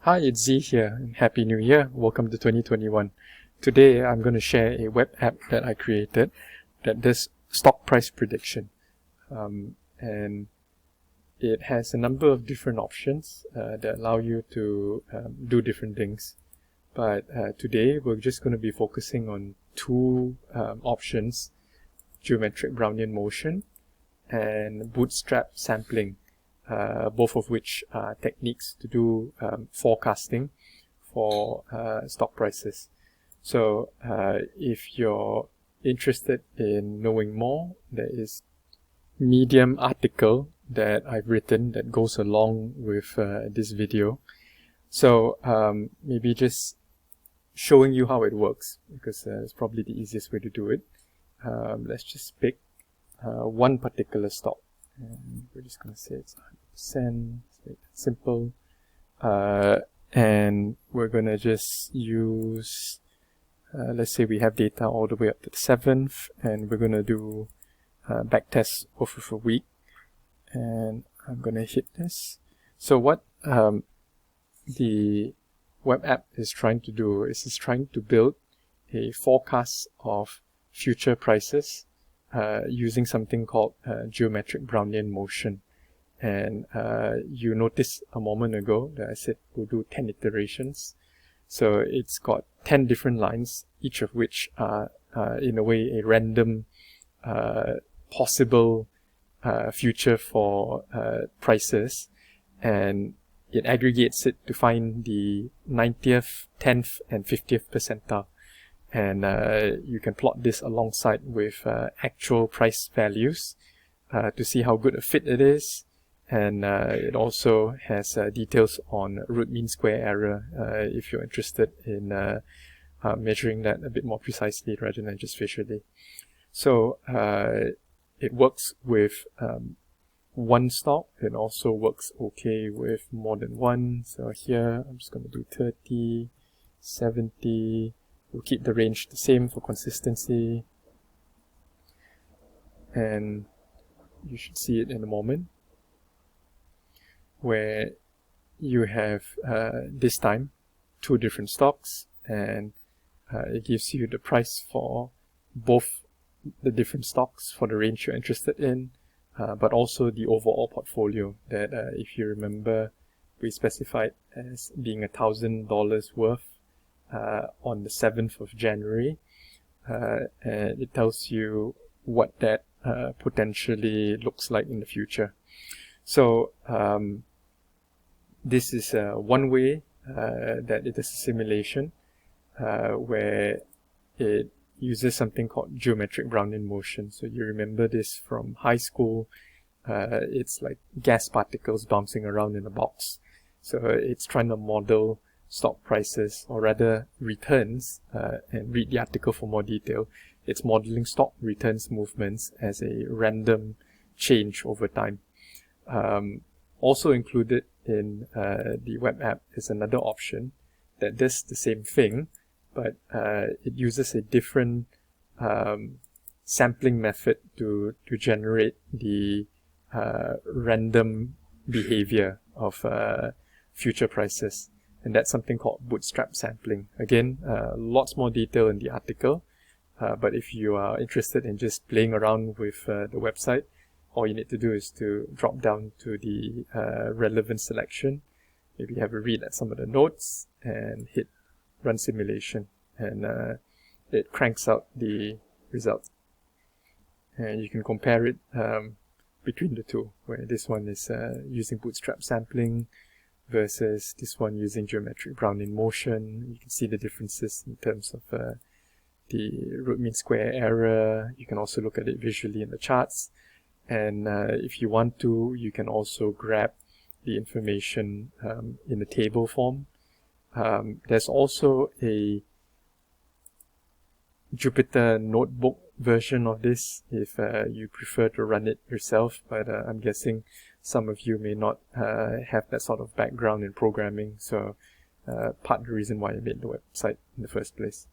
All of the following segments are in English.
Hi, it's Z here, and Happy New Year. Welcome to 2021. Today, I'm going to share a web app that I created that does stock price prediction. And it has a number of different options that allow you to do different things. But today, we're just going to be focusing on two options, geometric Brownian motion and Bootstrap sampling. Both of which are techniques to do forecasting for stock prices. So if you're interested in knowing more, there is a Medium article that I've written that goes along with this video. So maybe just showing you how it works, because it's probably the easiest way to do it. Let's just pick one particular stock. And we're just going to say it's 100%, simple. And we're going to just use, let's say we have data all the way up to the 7th, and we're going to do backtest over a week. And I'm going to hit this. So what the web app is trying to do is it's trying to build a forecast of future prices using something called geometric Brownian motion. And you noticed a moment ago that I said we'll do 10 iterations. So it's got 10 different lines, each of which are in a way a random possible future for prices. And it aggregates it to find the 90th, 10th, and 50th percentile. And you can plot this alongside with actual price values to see how good a fit it is. And it also has details on root mean square error if you're interested in measuring that a bit more precisely rather than just visually. So it works with one stock. It also works okay with more than one. So here I'm just going to do 30, 70. We'll keep the range the same for consistency, and you should see it in a moment, where you have this time two different stocks, and it gives you the price for both the different stocks for the range you're interested in, but also the overall portfolio that if you remember we specified as being $1,000 worth on the 7th of January, and it tells you what that potentially looks like in the future. So this is one way that it is a simulation where it uses something called geometric Brownian motion. So you remember this from high school. It's like gas particles bouncing around in a box. So it's trying to model stock prices, or rather returns, and read the article for more detail. It's modeling stock returns movements as a random change over time. Also included in the web app is another option that does the same thing, but it uses a different sampling method to generate the random behavior of future prices. And that's something called Bootstrap sampling. Again, lots more detail in the article, but if you are interested in just playing around with the website, all you need to do is to drop down to the relevant selection, maybe have a read at some of the notes, and hit run simulation, and it cranks out the result. And you can compare it between the two, where this one is using Bootstrap sampling versus this one using geometric Brownian motion. You can see the differences in terms of the root mean square error. You can also look at it visually in the charts. And if you want to, you can also grab the information in a table form. There's also a Jupyter notebook version of this if you prefer to run it yourself, but I'm guessing some of you may not have that sort of background in programming, so part of the reason why I made the website in the first place.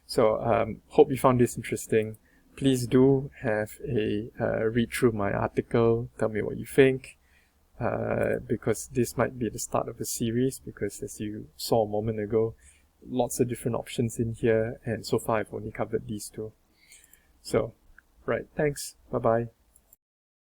So hope you found this interesting. Please do have a read through my article, tell me what you think. because this might be the start of a series, because as you saw a moment ago, lots of different options in here, and so far I've only covered these two. So, right, thanks, bye bye.